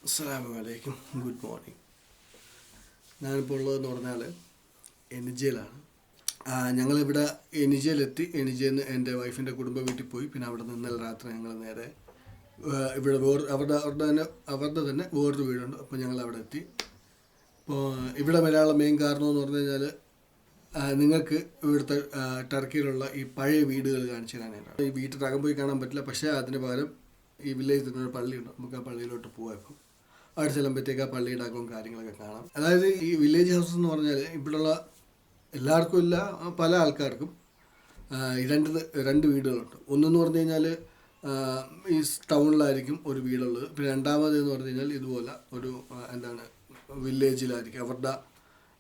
അസ്സലാമലൈക്കും, good morning. ഞാനിപ്പോൾ ഉള്ളതെന്ന് പറഞ്ഞാൽ എനിജയിലാണ്. ഞങ്ങളിവിടെ എനിജയിലെത്തി. എനിജയിൽ നിന്ന് എൻ്റെ വൈഫിൻ്റെ കുടുംബ വീട്ടിൽ പോയി. പിന്നെ അവിടെ നിന്ന് ഇന്നലെ രാത്രി ഞങ്ങൾ നേരെ ഇവിടെ അവരുടെ തന്നെ വേറൊരു വീടുണ്ട്. അപ്പോൾ ഞങ്ങൾ അവിടെ എത്തി. അപ്പോൾ ഇവിടെ വരാനുള്ള മെയിൻ കാരണം എന്ന് പറഞ്ഞു കഴിഞ്ഞാൽ നിങ്ങൾക്ക് ഇവിടുത്തെ ടർക്കിയിലുള്ള ഈ പഴയ വീടുകൾ കാണിച്ചു തരാനായിട്ടാണ്. ഈ വീട്ടിനകം പോയി കാണാൻ പറ്റില്ല, പക്ഷേ അതിന് പകരം ഈ വില്ലേജിൽ തന്നെ ഒരു പള്ളിയുണ്ട്. നമുക്ക് ആ പള്ളിയിലോട്ട് പോകാം. ഇപ്പം അവിടെ ചെല്ലുമ്പോഴത്തേക്ക് ആ പള്ളിയുടെ അകവും കാര്യങ്ങളൊക്കെ കാണാം. അതായത് ഈ വില്ലേജ് ഹൗസ് എന്ന് പറഞ്ഞാൽ ഇവിടെയുള്ള എല്ലാവർക്കും ഇല്ല, പല ആൾക്കാർക്കും രണ്ട് വീടുകളുണ്ട്. ഒന്നെന്ന് പറഞ്ഞു കഴിഞ്ഞാൽ ഈ ടൗണിലായിരിക്കും ഒരു വീടുള്ളത്. പിന്നെ രണ്ടാമത് എന്ന് പറഞ്ഞു കഴിഞ്ഞാൽ ഇതുപോലെ ഒരു വില്ലേജിലായിരിക്കും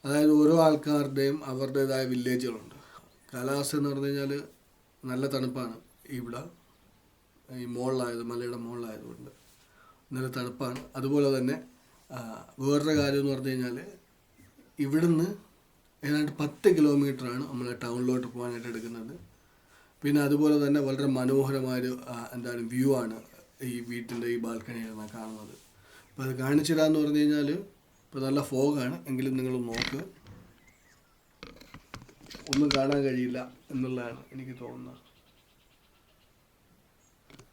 അതായത് ഓരോ ആൾക്കാരുടെയും അവരുടേതായ വില്ലേജുകളുണ്ട്. കാലാവസ്ഥ എന്ന് പറഞ്ഞു കഴിഞ്ഞാൽ നല്ല തണുപ്പാണ് ഇവിടെ. ഈ മലയുടെ മുകളിലായതുകൊണ്ട് നല്ല തണുപ്പാണ്. അതുപോലെ തന്നെ വേറൊരു കാര്യം എന്ന് പറഞ്ഞു കഴിഞ്ഞാൽ ഇവിടുന്ന് ഏതാണ്ട് 10 കിലോമീറ്ററാണ് നമ്മൾ ടൗണിലോട്ട് പോകാനായിട്ട് എടുക്കുന്നത്. പിന്നെ അതുപോലെ തന്നെ വളരെ മനോഹരമായൊരു വ്യൂ ആണ് ഈ വീട്ടിൻ്റെ ഈ ബാൽക്കണിയിൽ നിന്ന് കാണുന്നത്. അപ്പോൾ അത് കാണിച്ചിടാന്ന് പറഞ്ഞു കഴിഞ്ഞാൽ ഇപ്പോൾ നല്ല ഫോഗാണ്, എങ്കിലും നിങ്ങൾ നോക്ക്, ഒന്നും കാണാൻ കഴിയില്ല എന്നുള്ളതാണ് എനിക്ക് തോന്നുന്നത്.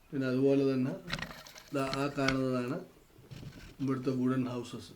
പിന്നെ അതുപോലെ തന്നെ ആ കാണുന്നതാണ് ഇവിടുത്തെ വുഡൻ ഹൗസസ്.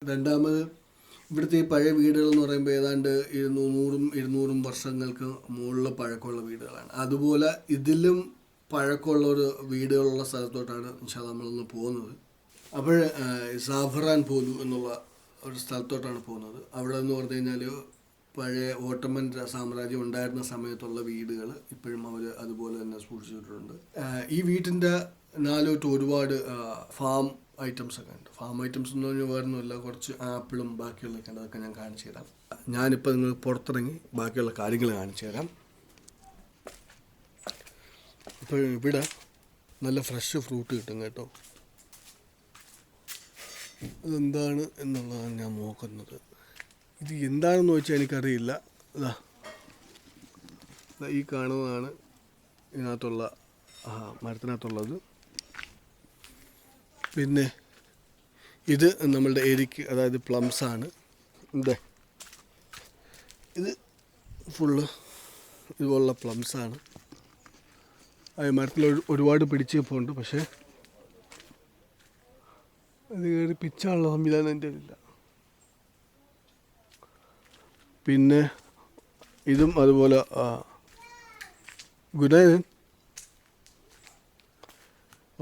രണ്ടാമത് ഇവിടുത്തെ ഈ പഴയ വീടുകൾ എന്ന് പറയുമ്പോൾ ഏതാണ്ട് 200 വർഷങ്ങൾക്ക് മുകളിൽ പഴക്കമുള്ള വീടുകളാണ്. അതുപോലെ ഇതിലും പഴക്കമുള്ള ഒരു വീടുകളുള്ള സ്ഥലത്തോട്ടാണ് നമ്മളൊന്ന് പോകുന്നത്. അപ്പോൾ സാഫറാൻ പോലു എന്നുള്ള ഒരു സ്ഥലത്തോട്ടാണ് പോകുന്നത്. അവിടെ എന്ന് പറഞ്ഞു കഴിഞ്ഞാൽ പഴയ ഓട്ടോമൻ സാമ്രാജ്യം ഉണ്ടായിരുന്ന സമയത്തുള്ള വീടുകൾ ഇപ്പോഴും അവർ അതുപോലെ തന്നെ സൂക്ഷിച്ചിട്ടുണ്ട്. ഈ വീട്ടിൻ്റെ നാലോട്ട് ഒരുപാട് ഫാം ഐറ്റംസ് ഒക്കെ ഉണ്ട്. ഫാം ഐറ്റംസ് എന്ന് പറഞ്ഞാൽ വേറൊന്നുമില്ല, കുറച്ച് ആപ്പിളും ബാക്കിയുള്ളതൊക്കെ ഉണ്ട്. അതൊക്കെ ഞാൻ കാണിച്ചു തരാം. ഞാനിപ്പോൾ നിങ്ങൾ പുറത്തിറങ്ങി ബാക്കിയുള്ള കാര്യങ്ങൾ കാണിച്ചു തരാം. ഇപ്പോൾ ഇവിടെ നല്ല ഫ്രഷ് ഫ്രൂട്ട് കിട്ടും കേട്ടോ. അതെന്താണ് എന്നുള്ളതാണ് ഞാൻ നോക്കുന്നത്. ഇത് എന്താണെന്ന് വെച്ചാൽ എനിക്കറിയില്ല. ഈ കാണുന്നതാണ് ഇതിനകത്തുള്ള മരത്തിനകത്തുള്ളത്. പിന്നെ ഇത് നമ്മളുടെ എരിക്ക്, അതായത് പ്ലംസാണ്. ഇത് ഫുള്ള് ഇതുപോലുള്ള പ്ലംസാണ്. അത് മരത്തിൽ ഒരുപാട് പിടിച്ച് പോകുന്നുണ്ട്, പക്ഷേ അത് കയറി പിച്ചാനുള്ള സംവിധാനം എൻ്റെ ഇല്ല. പിന്നെ ഇതും അതുപോലെ ഗുണയൻ.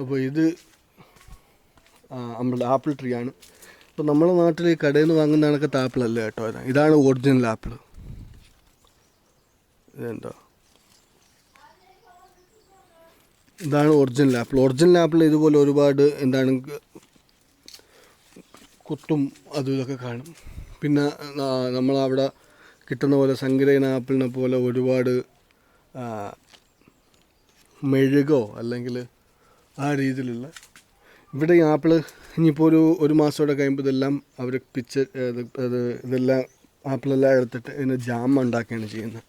അപ്പോൾ ഇത് നമ്മളുടെ ആപ്പിൾ ട്രീ ആണ്. ഇപ്പോൾ നമ്മുടെ നാട്ടിൽ ഈ കടയിൽ നിന്ന് വാങ്ങുന്ന കണക്കത്തെ ആപ്പിളല്ല കേട്ടോ. ഇതാണ് ഒറിജിനൽ ആപ്പിൾ. ഇതാണ് ഒറിജിനൽ ആപ്പിൾ. ഒറിജിനൽ ആപ്പിൾ ഇതുപോലെ ഒരുപാട് കുത്തും അതും ഇതൊക്കെ കാണും. പിന്നെ നമ്മളവിടെ കിട്ടുന്ന പോലെ സങ്കരയിന ആപ്പിളിനെ പോലെ ഒരുപാട് മെഴുകോ അല്ലെങ്കിൽ ആ രീതിയിലുള്ള. ഇവിടെ ഈ ആപ്പിള് ഇനിയിപ്പോൾ ഒരു മാസത്തോടെ കഴിയുമ്പോൾ ഇതെല്ലാം അവർ ഇതെല്ലാം ആപ്പിളെല്ലാം എടുത്തിട്ട് ഇതിന് ജാം ഉണ്ടാക്കുകയാണ് ചെയ്യുന്നത്.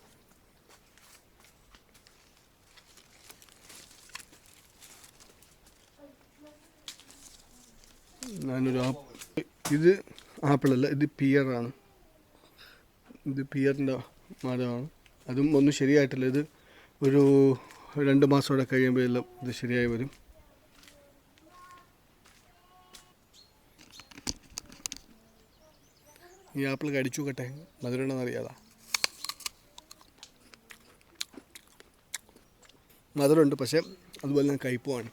ഇത് ആപ്പിളല്ല, ഇത് പിയറാണ്. ഇത് പിയറിൻ്റെ മരമാണ്. അതും ഒന്നും ശരിയായിട്ടില്ല. ഇത് ഒരു 2 മാസത്തോടെ കഴിയുമ്പോൾ എല്ലാം ഇത് ശരിയായി വരും. ഈ ആപ്പിൾ കടിച്ചു നോക്കട്ടെ, മധുരമുണ്ടെന്ന് അറിയാതാ. മധുരമുണ്ട്, പക്ഷേ അതുപോലെ തന്നെ കയ്പുമാണ്.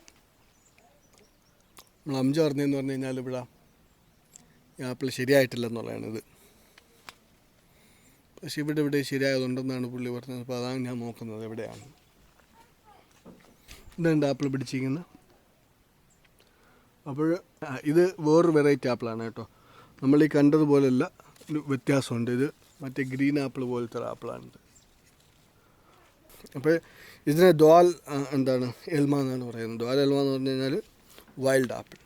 നമ്മൾ അമ്മ പറഞ്ഞതെന്ന് പറഞ്ഞു കഴിഞ്ഞാൽ ഇവിടെ ഈ ആപ്പിൾ ശരിയായിട്ടില്ലെന്നുള്ളതാണ് ഇത്. പക്ഷെ ഇവിടെ ശരിയായതുണ്ടെന്നാണ് പുള്ളി പറഞ്ഞത്. അപ്പോൾ അതാണ് ഞാൻ നോക്കുന്നത് എവിടെയാണ്. ഇതുണ്ട് ആപ്പിൾ പിടിച്ചിരിക്കുന്നത്. അപ്പോൾ ഇത് വേറൊരു വെറൈറ്റി ആപ്പിളാണ് കേട്ടോ. നമ്മൾ ഈ കണ്ടതുപോലെയല്ല, വ്യത്യാസമുണ്ട്. ഇത് മറ്റേ ഗ്രീൻ ആപ്പിൾ പോലത്തെ ആപ്പിളാണിത്. അപ്പോൾ ഇതിനെ ദ്വാൽ എൽമ എന്നാണ് പറയുന്നത്. ദ്വാൽ എൽമ എന്ന് പറഞ്ഞു കഴിഞ്ഞാൽ വൈൽഡ് ആപ്പിൾ.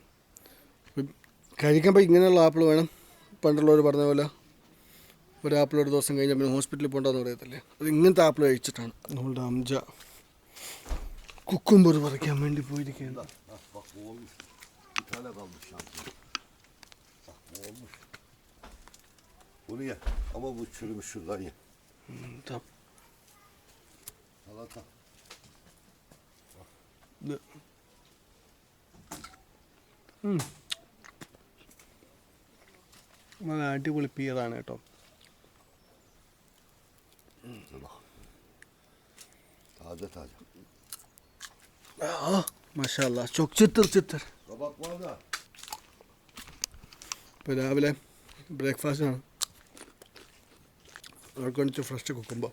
കഴിക്കുമ്പോൾ ഇങ്ങനെയുള്ള ആപ്പിൾ വേണം. പണ്ടുള്ളവർ പറഞ്ഞ പോലെ ഒരു ആപ്പിൾ ഒരു ദിവസം കഴിഞ്ഞാൽ പിന്നെ ഹോസ്പിറ്റലിൽ പോകണ്ടെന്ന് പറയത്തില്ലേ, അത് ഇങ്ങനത്തെ ആപ്പിൾ കഴിച്ചിട്ടാണ്. നമ്മളുടെ അംജ കുക്കുംബർ പറിക്കാൻ വേണ്ടി പോയിരിക്കുകയാണ്. Buraya ama bu çürümüş şuradan ya. Tamam. Salata. നല്ല അടിപൊളി പിയറാണ് കേട്ടോ. Taze taze. മാഷാഅല്ലാ, çok çıtır çıtır. Kabak var da. ഇപ്പോൾ രാവിലെ ബ്രേക്ക്ഫാസ്റ്റാണ്. അവർക്ക് വേണ്ടി ഫ്രഷ് കുക്കുമ്പോൾ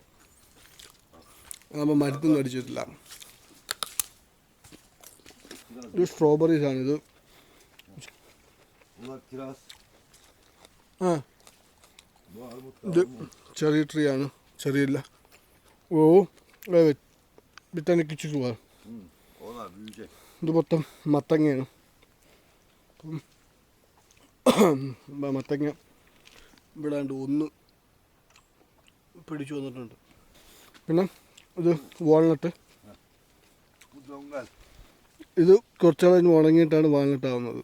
നമ്മൾ മരുന്നൊന്നും അടിച്ചിട്ടില്ല. ഇത് സ്ട്രോബെറീസാണ്. ഇത് ഇത് ചെറിയ ട്രീ ആണ്. ചെറിയില്ല. ഓ bir tane küçük var. Onlar büyüyecek. ഇത് മൊത്തം മത്തങ്ങയാണ്. മത്തങ്ങ ഇവിടെ ഒന്ന് പിടിച്ചു വന്നിട്ടുണ്ട്. പിന്നെ ഇത് വാൾനട്ട്. ഇത് കുറച്ചാൾ ഉണങ്ങിയിട്ടാണ് വാൾനട്ട് ആവുന്നത്.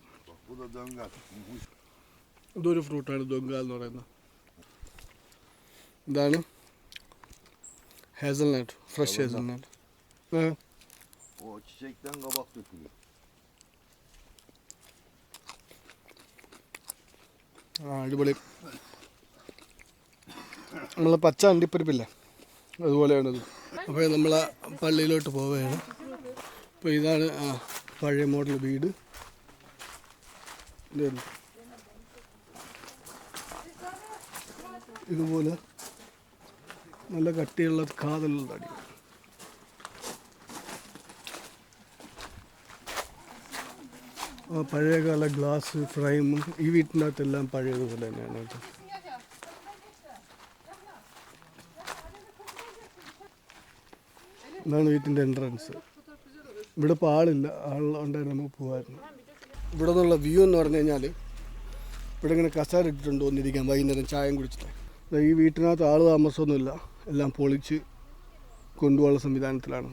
ഇതൊരു ഫ്രൂട്ടാണ് ദൊങ്കാൽ എന്ന് പറയുന്നത്. ഇതാണ് hazelnut, fresh hazelnut. O çiçekten kabak dökülüyor. അടിപൊളി. നമ്മൾ പച്ച അണ്ടിപ്പരിപ്പില്ലേ, അതുപോലെയാണത്. അപ്പോൾ നമ്മൾ പള്ളിയിലോട്ട് പോവുകയാണ്. അപ്പോൾ ഇതാണ് പഴയ മോഡൽ വീട്. ഇതുപോലെ നല്ല കട്ടിയുള്ള കാതലുള്ള തടി. പഴയകാല ഗ്ലാസ് ഫ്രെയിം ഈ വീട്ടിനകത്തെല്ലാം പഴയതുപോലെ തന്നെയാണ് കേട്ടോ. ഇതാണ് വീട്ടിൻ്റെ എൻട്രൻസ്. ഇവിടെ ഇപ്പോൾ ആളില്ല. ആളുണ്ടായിരുന്നു നമുക്ക് പോകുമായിരുന്നു. ഇവിടെ നിന്നുള്ള വ്യൂ എന്ന് പറഞ്ഞു കഴിഞ്ഞാൽ ഇവിടെ ഇങ്ങനെ കസാര ഇട്ടിട്ടുണ്ട് വന്നിരിക്കാൻ വൈകുന്നേരം ചായം കുടിച്ചിട്ട്. ഈ വീട്ടിനകത്ത് ആൾ താമസമൊന്നുമില്ല, എല്ലാം പൊളിച്ച് കൊണ്ടുപോകാനുള്ള സംവിധാനത്തിലാണ്.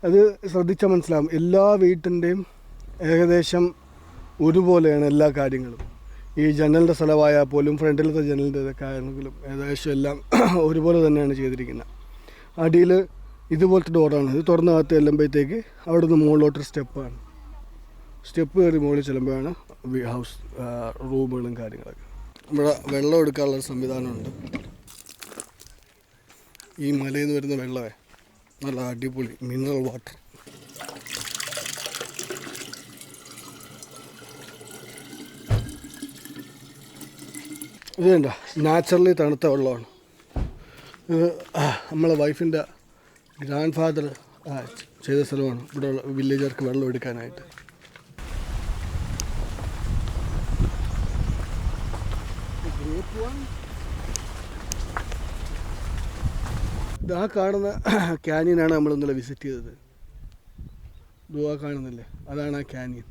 അത് ശ്രദ്ധിച്ചാൽ മനസ്സിലാവും. എല്ലാ വീട്ടിൻ്റെയും ഏകദേശം ഒരുപോലെയാണ് എല്ലാ കാര്യങ്ങളും. ഈ ജനലിൻ്റെ സ്ഥലമായാൽ പോലും ഫ്രണ്ടിലത്തെ ജനലിൻ്റെ ഇതൊക്കെ ആണെങ്കിലും ഏകദേശം എല്ലാം ഒരുപോലെ തന്നെയാണ് ചെയ്തിരിക്കുന്നത്. അടിയിൽ ഇതുപോലത്തെ ഡോറാണ്. ഇത് തുറന്നകത്ത് ചെല്ലുമ്പോഴത്തേക്ക് അവിടെ നിന്ന് മുകളിലോട്ടൊരു സ്റ്റെപ്പാണ്. സ്റ്റെപ്പ് കയറി മുകളിൽ ചെല്ലുമ്പോഴാണ് ഹൗസ് റൂമുകളും കാര്യങ്ങളൊക്കെ. ഇവിടെ വെള്ളം എടുക്കാനുള്ള സംവിധാനമുണ്ട്. ഈ മലയിൽ നിന്ന് വരുന്ന വെള്ളമേ നല്ല അടിപൊളി മിനറൽ വാട്ടർ. ഇത് കണ്ടോ, നാച്ചുറലി തണുത്ത വെള്ളമാണ്. ഇത് നമ്മളെ വൈഫിൻ്റെ ഗ്രാൻഡ് ഫാദർ ചെയ്ത സ്ഥലമാണ്. ഇവിടെ വില്ലേജർക്ക് വെള്ളം എടുക്കാനായിട്ട്. ആ കാണുന്ന ക്യാനിയനാണ് നമ്മൾ ഇന്നലെ വിസിറ്റ് ചെയ്തത്. ആ കാണുന്നില്ലേ, അതാണ് ആ ക്യാനിയൻ.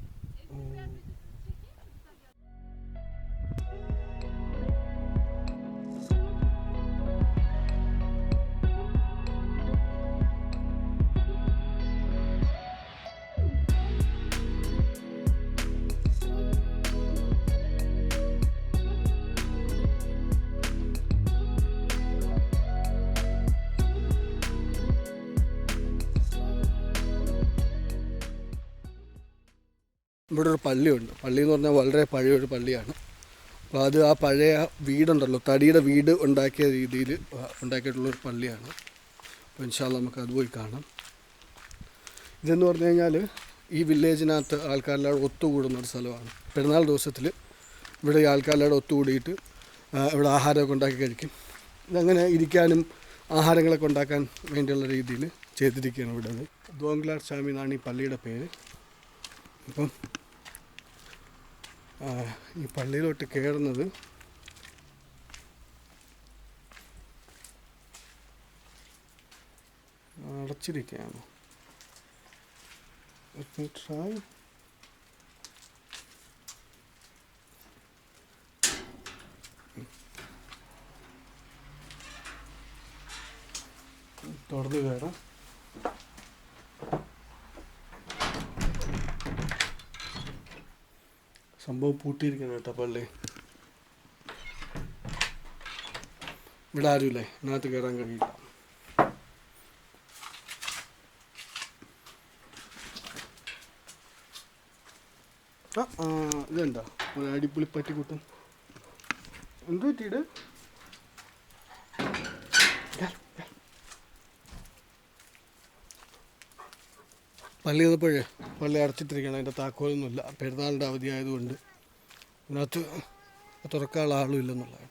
ഇവിടെ ഒരു പള്ളിയുണ്ട്. പള്ളി എന്ന് പറഞ്ഞാൽ വളരെ പഴയൊരു പള്ളിയാണ്. അപ്പോൾ അത് ആ പഴയ വീടുണ്ടല്ലോ, തടിയുടെ വീട് ഉണ്ടാക്കിയ രീതിയിൽ ഉണ്ടാക്കിയിട്ടുള്ളൊരു പള്ളിയാണ്. അപ്പോൾ ഇൻഷാ അല്ലാഹ് നമുക്ക് അത് പോയി കാണാം. ഇതെന്ന് പറഞ്ഞു കഴിഞ്ഞാൽ ഈ വില്ലേജിനകത്ത് ആൾക്കാരെല്ലാം ഒത്തുകൂടുന്നൊരു സ്ഥലമാണ്. പെരുന്നാൾ ദിവസത്തിൽ ഇവിടെ ഈ ആൾക്കാരെല്ലാം ഒത്തുകൂടിയിട്ട് ഇവിടെ ആഹാരമൊക്കെ ഉണ്ടാക്കി കഴിക്കും. ഇതങ്ങനെ ഇരിക്കാനും ആഹാരങ്ങളൊക്കെ ഉണ്ടാക്കാൻ വേണ്ടിയുള്ള രീതിയിൽ ചെയ്തിരിക്കുകയാണ് ഇവിടെ. ദോങ്ലാർ സ്വാമി എന്നാണ് ഈ പള്ളിയുടെ പേര്. ഇപ്പം ഈ പള്ളിയിലോട്ട് കയറുന്നത് അടച്ചിരിക്കുകയാണ്. ട്രൈ തുറന്ന് കയറാം. സംഭവം പൂട്ടിയിരിക്കുന്നു കേട്ടോ പള്ളി. ഇവിടെ ആരുമില്ലേ, ഇതിനകത്ത് കയറാൻ കഴിയില്ല. ഇതെന്താ ഒരു അടിപൊളി പറ്റിക്കൂട്ടും. എന്ത് പറ്റിയിട്ട് പള്ളി വന്നപ്പോഴേ പള്ളി അടച്ചിട്ടിരിക്കുകയാണ്. അതിൻ്റെ താക്കോലൊന്നുമില്ല. പെരുന്നാളിൻ്റെ അവധി ആയതുകൊണ്ട് ഇതിനകത്ത് തുറക്കാനുള്ള ആളും ഇല്ലെന്നുള്ളതാണ്.